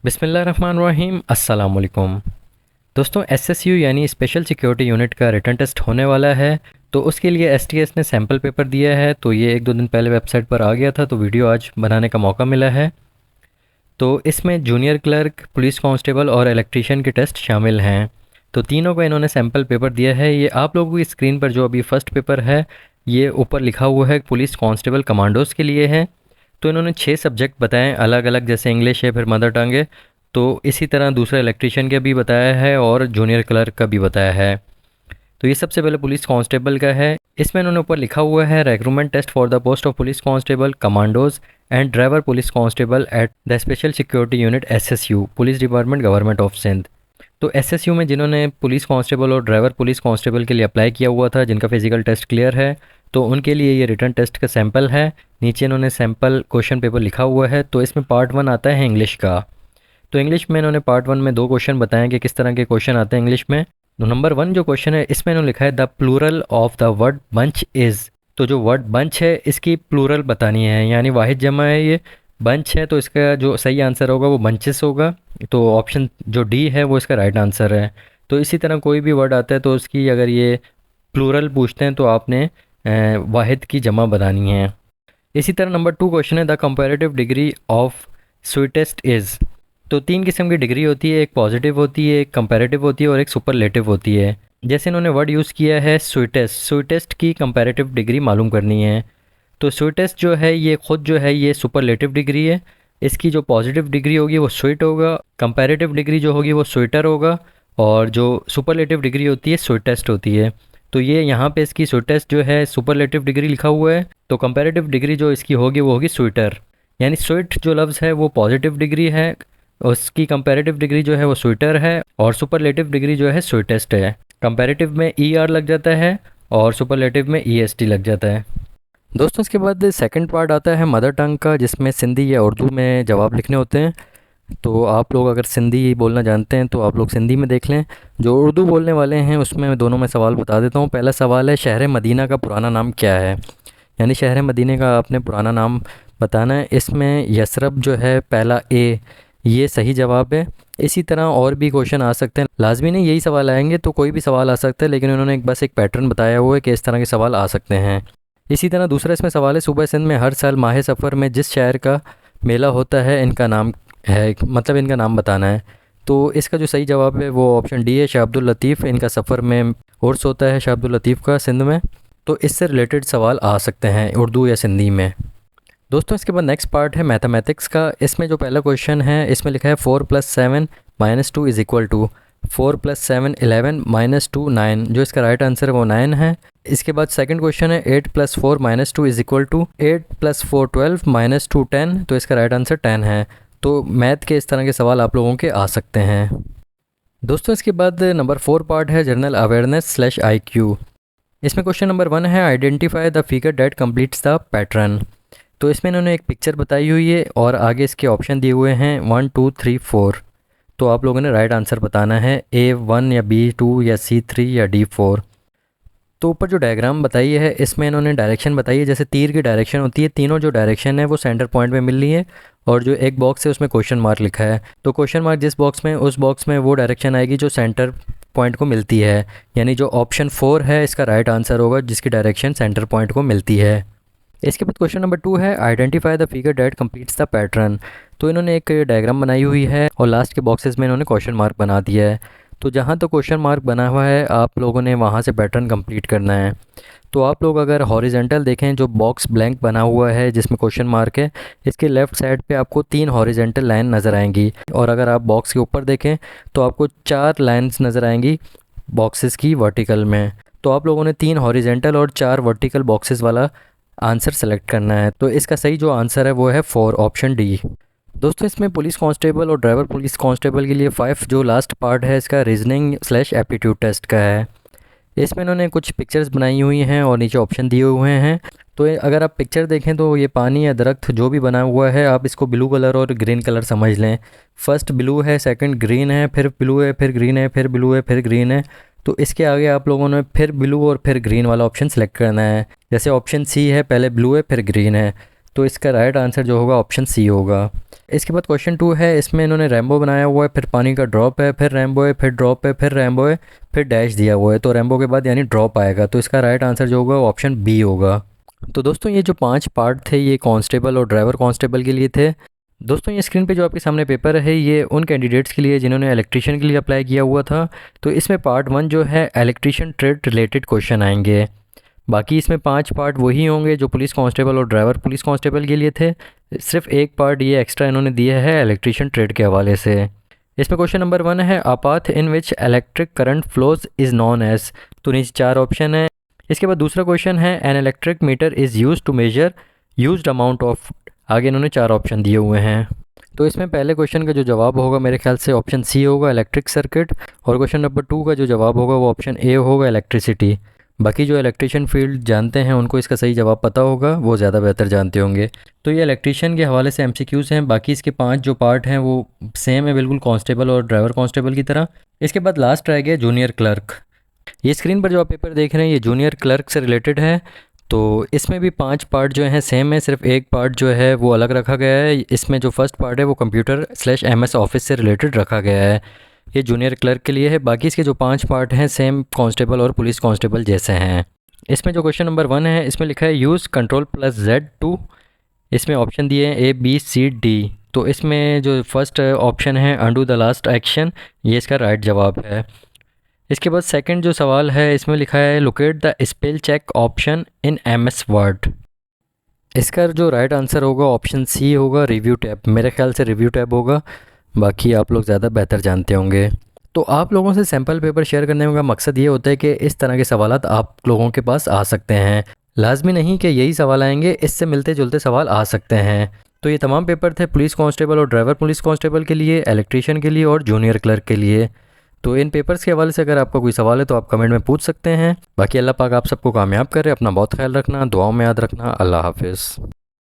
बिस्मिल्लाहिर्रहमानिर्रहीम अस्सलाम वालेकुम। दोस्तों एसएसयू यानी स्पेशल सिक्योरिटी यूनिट का रिटर्न टेस्ट होने वाला है। तो उसके लिए एसटीएस ने सैम्पल पेपर दिया है। तो ये एक दो दिन पहले वेबसाइट पर आ गया था, तो वीडियो आज बनाने का मौका मिला है। तो इसमें जूनियर क्लर्क, पुलिस कांस्टेबल और इलेक्ट्रीशियन के टेस्ट शामिल हैं। तो तीनों का इन्होंने सैम्पल पेपर दिया है। ये आप लोगों की स्क्रीन पर जो अभी फर्स्ट पेपर है, ये ऊपर लिखा हुआ है पुलिस कांस्टेबल कमांडोज़ के लिए है। तो इन्होंने 6 सब्जेक्ट बताएं अलग अलग, जैसे इंग्लिश है, फिर मदर टंग है। तो इसी तरह दूसरा इलेक्ट्रीशियन का भी बताया है और जूनियर क्लर्क का भी बताया है। तो ये सबसे पहले पुलिस कांस्टेबल का है। इसमें इन्होंने ऊपर लिखा हुआ है recruitment test for the post of police constable commandos and driver police constable at the special security unit SSU police department government of Sindh. तो एसएसयू में जिन्होंने पुलिस कांस्टेबल और ड्राइवर पुलिस कांस्टेबल के लिए अप्लाई किया हुआ था, जिनका फिजिकल टेस्ट क्लियर है, तो उनके लिए ये रिटर्न टेस्ट का सैंपल है। नीचे इन्होंने सैंपल क्वेश्चन पेपर लिखा हुआ है। तो इसमें पार्ट 1 आता है इंग्लिश का। तो इंग्लिश में इन्होंने पार्ट 1 में 2 क्वेश्चन बताएं कि किस तरह के क्वेश्चन आते हैं इंग्लिश में। तो नंबर 1 जो क्वेश्चन है, इसमें इन्होंने लिखा है the plural of the word bunch is. तो जो वर्ड बंच है इसकी प्लूरल बतानी है, यानी वाहिद जमा है ये। बंच है तो इसका जो सही आंसर होगा वो बंचेस होगा। तो ऑप्शन जो डी है वो इसका राइट आंसर है। तो इसी तरह कोई भी वर्ड आता है तो उसकी अगर ये प्लूरल पूछते हैं तो आपने वाहिद की जमा बतानी है। इसी तरह नंबर 2 क्वेश्चन है the comparative degree of sweetest is. तो 3 किस्म की डिग्री होती है, एक पॉजिटिव होती है, एक कंपैरेटिव होती है और एक सुपरलेटिव होती है। जैसे इन्होंने वर्ड यूज़ किया है स्वीटेस्ट, स्वीटेस्ट की कंपैरेटिव डिग्री मालूम करनी है। तो स्वीटेस्ट जो है ये खुद जो है ये सुपरलेटिव डिग्री है। इसकी जो पॉजिटिव डिग्री होगी वो स्वीट होगा, कंपैरेटिव डिग्री जो होगी वो स्वीटर होगा, और जो सुपरलेटिव डिग्री होती है स्वीटेस्ट होती है। तो ये यहाँ पे इसकी स्वीटेस्ट जो है सुपरलेटिव डिग्री लिखा हुआ है। तो कंपैरेटिव डिग्री जो इसकी होगी वो होगी स्वीटर। यानी स्वीट जो लफ्ज़ है वो पॉजिटिव डिग्री है, उसकी कंपैरेटिव डिग्री जो है वो स्वीटर है, और सुपरलेटिव डिग्री जो है स्वीटेस्ट है। कंपैरेटिव में ई आर लग जाता है और सुपरलेटिव में ई एस टी लग जाता है। दोस्तों इसके बाद सेकंड पार्ट आता है मदर टंग का, जिसमें सिंधी या उर्दू में जवाब लिखने होते हैं। तो आप लोग अगर सिंधी बोलना जानते हैं तो आप लोग सिंधी में देख लें। जो उर्दू बोलने वाले हैं उसमें मैं दोनों में सवाल बता देता हूँ। पहला सवाल है शहर मदीना का पुराना नाम क्या है। यानी शहर मदीने का आपने पुराना नाम बताना है। इसमें यसरब जो है पहला ए, ये सही जवाब है। इसी तरह और भी क्वेश्चन आ सकते हैं, लाजमी नहीं यही सवाल आएंगे, तो कोई भी सवाल आ सकता है, लेकिन उन्होंने बस एक पैटर्न बताया हुआ है कि इस तरह के सवाल आ सकते हैं। इसी तरह दूसरा इसमें सवाल है सूबा सिंध में हर साल माह सफ़र में जिस शहर का मेला होता है इनका नाम है, मतलब इनका नाम बताना है। तो इसका जो सही जवाब है वो ऑप्शन डी है, शाह अब्दुल लतीफ़। इनका सफ़र में उर्स होता है शाह अब्दुल लतीफ़ का सिंध में। तो इससे रिलेटेड सवाल आ सकते हैं उर्दू या सिंधी में। दोस्तों इसके बाद नेक्स्ट पार्ट है मैथमेटिक्स का। इसमें जो पहला क्वेश्चन है इसमें लिखा है 4+7 -2 इज़ इक्वल टू 4+7 11 -2 9। जो इसका राइट आंसर है वो 9 है। इसके बाद सेकंड क्वेश्चन है 8+4 -2 इज़ इक्वल टू 8+4 12 -2 10। तो इसका राइट आंसर 10 है। तो मैथ के इस तरह के सवाल आप लोगों के आ सकते हैं। दोस्तों इसके बाद नंबर 4 पार्ट है जनरल अवेयरनेस/IQ। इसमें क्वेश्चन नंबर 1 है identify the figure that completes the pattern. तो इसमें इन्होंने एक पिक्चर बताई हुई है और आगे इसके ऑप्शन दिए हुए हैं 1 2 3 4। तो आप लोगों ने राइट आंसर बताना है A1 या B2 या C3 या D4। तो ऊपर जो डायग्राम बताई है इसमें इन्होंने डायरेक्शन बताई है, जैसे तीर की डायरेक्शन होती है, तीनों जो डायरेक्शन है वो सेंटर पॉइंट में मिल रही है। और जो एक बॉक्स है उसमें क्वेश्चन मार्क लिखा है। तो क्वेश्चन मार्क जिस बॉक्स में, उस बॉक्स में वो डायरेक्शन आएगी जो सेंटर पॉइंट को मिलती है। यानी जो ऑप्शन 4 है इसका राइट आंसर होगा, जिसकी डायरेक्शन सेंटर पॉइंट को मिलती है। इसके बाद क्वेश्चन नंबर 2 है identify the figure that completes the pattern. तो इन्होंने एक डायग्राम बनाई हुई है और लास्ट के बॉक्सेस में इन्होंने क्वेश्चन मार्क बना दिया है। तो जहाँ तो क्वेश्चन मार्क बना हुआ है आप लोगों ने वहाँ से पैटर्न कंप्लीट करना है। तो आप लोग अगर हॉरिजेंटल देखें, जो बॉक्स ब्लैंक बना हुआ है जिसमें क्वेश्चन मार्क है, इसके लेफ़्ट साइड पे आपको 3 हॉरिजेंटल लाइन नज़र आएंगी। और अगर आप बॉक्स के ऊपर देखें तो आपको 4 लाइन्स नज़र आएंगी बॉक्सेस की वर्टिकल में। तो आप लोगों ने 3 हॉरिजेंटल और 4 वर्टिकल बॉक्सेस वाला आंसर सेलेक्ट करना है। तो इसका सही जो आंसर है वो है 4, ऑप्शन डी। दोस्तों इसमें पुलिस कांस्टेबल और ड्राइवर पुलिस कांस्टेबल के लिए 5 जो लास्ट पार्ट है इसका रीजनिंग/एप्टीट्यूड टेस्ट का है। इसमें इन्होंने कुछ पिक्चर्स बनाई हुई हैं और नीचे ऑप्शन दिए हुए हैं। तो अगर आप पिक्चर देखें तो ये पानी या दरख्त जो भी बना हुआ है, आप इसको ब्लू कलर और ग्रीन कलर समझ लें। फर्स्ट ब्लू है, सेकंड ग्रीन है, फिर ब्लू है, फिर ग्रीन है, फिर ब्लू है, फिर ग्रीन है। तो इसके आगे आप लोगों ने फिर ब्लू और फिर ग्रीन वाला ऑप्शन सेलेक्ट करना है। जैसे ऑप्शन सी है, पहले ब्लू है फिर ग्रीन है। तो इसका राइट आंसर जो होगा ऑप्शन सी होगा। इसके बाद क्वेश्चन 2 है, इसमें इन्होंने रैम्बो बनाया हुआ है, फिर पानी का ड्रॉप है, फिर रैम्बो है, फिर ड्रॉप है, फिर रैम्बो है, फिर डैश दिया हुआ है। तो रैम्बो के बाद यानी ड्रॉप आएगा, तो इसका राइट आंसर जो होगा ऑप्शन बी होगा। तो दोस्तों ये जो 5 पार्ट थे ये कांस्टेबल और ड्राइवर कांस्टेबल के लिए थे। दोस्तों ये स्क्रीन पे जो आपके सामने पेपर है ये उन कैंडिडेट्स के लिए जिन्होंने इलेक्ट्रीशियन के लिए अप्लाई किया हुआ था। तो इसमें पार्ट 1 जो है इलेक्ट्रीशियन ट्रेड रिलेटेड क्वेश्चन आएंगे। बाकी इसमें 5 पार्ट वही होंगे जो पुलिस कांस्टेबल और ड्राइवर पुलिस कांस्टेबल के लिए थे। सिर्फ एक पार्ट ये एक्स्ट्रा इन्होंने दिया है इलेक्ट्रीशियन ट्रेड के हवाले से। इसमें क्वेश्चन नंबर 1 है, a path in which electric current flows is known as. तो नीचे 4 ऑप्शन है। इसके बाद दूसरा क्वेश्चन है, an electric meter is use to measure used amount of. आगे इन्होंने 4 ऑप्शन दिए हुए हैं। तो इसमें पहले क्वेश्चन का जो जवाब होगा मेरे ख्याल से ऑप्शन सी होगा, इलेक्ट्रिक सर्किट। और क्वेश्चन नंबर 2 का जो जवाब होगा वो ऑप्शन ए होगा, इलेक्ट्रिसिटी। बाकी जो इलेक्ट्रिशियन फील्ड जानते हैं उनको इसका सही जवाब पता होगा, वो ज़्यादा बेहतर जानते होंगे। तो ये इलेक्ट्रिशियन के हवाले से एमसीक्यूज़ हैं। बाकी इसके 5 जो पार्ट हैं वो सेम है बिल्कुल कांस्टेबल और ड्राइवर कांस्टेबल की तरह। इसके बाद लास्ट रह गया जूनियर क्लर्क। ये स्क्रीन पर जो आप पेपर देख रहे हैं ये जूनियर क्लर्क से रिलेटेड है। तो इसमें भी 5 पार्ट जो हैं सेम है, सिर्फ एक पार्ट जो है वो अलग रखा गया है। इसमें जो फर्स्ट पार्ट है वो कंप्यूटर स्लैश एमएस ऑफिस से रिलेटेड रखा गया है। ये जूनियर क्लर्क के लिए है। बाकी इसके जो 5 पार्ट हैं सेम कांस्टेबल और पुलिस कांस्टेबल जैसे हैं। इसमें जो क्वेश्चन नंबर 1 है इसमें लिखा है use control plus Z to. इसमें ऑप्शन दिए हैं ए बी सी डी। तो इसमें जो फर्स्ट ऑप्शन है अंडू द लास्ट एक्शन, ये इसका राइट जवाब है। इसके बाद सेकंड जो सवाल है इसमें लिखा है locate the spell check option in MS Word. इसका जो राइट आंसर होगा ऑप्शन सी होगा, रिव्यू टैब। मेरे ख्याल से रिव्यू टैब होगा, बाकी आप लोग ज़्यादा बेहतर जानते होंगे। तो आप लोगों से सैम्पल पेपर शेयर करने का मकसद ये होता है कि इस तरह के सवालात आप लोगों के पास आ सकते हैं। लाजमी नहीं कि यही सवाल आएंगे, इससे मिलते जुलते सवाल आ सकते हैं। तो ये तमाम पेपर थे पुलिस कांस्टेबल और ड्राइवर पुलिस कांस्टेबल के लिए, इलेक्ट्रीशियन के लिए और जूनियर क्लर्क के लिए। तो इन पेपर्स के हवाले से अगर आपका कोई सवाल है तो आप कमेंट में पूछ सकते हैं। बाकी अल्लाह पाक आप सबको कामयाब करे। अपना बहुत ख्याल रखना, दुआओं में याद रखना। अल्लाह हाफिज़।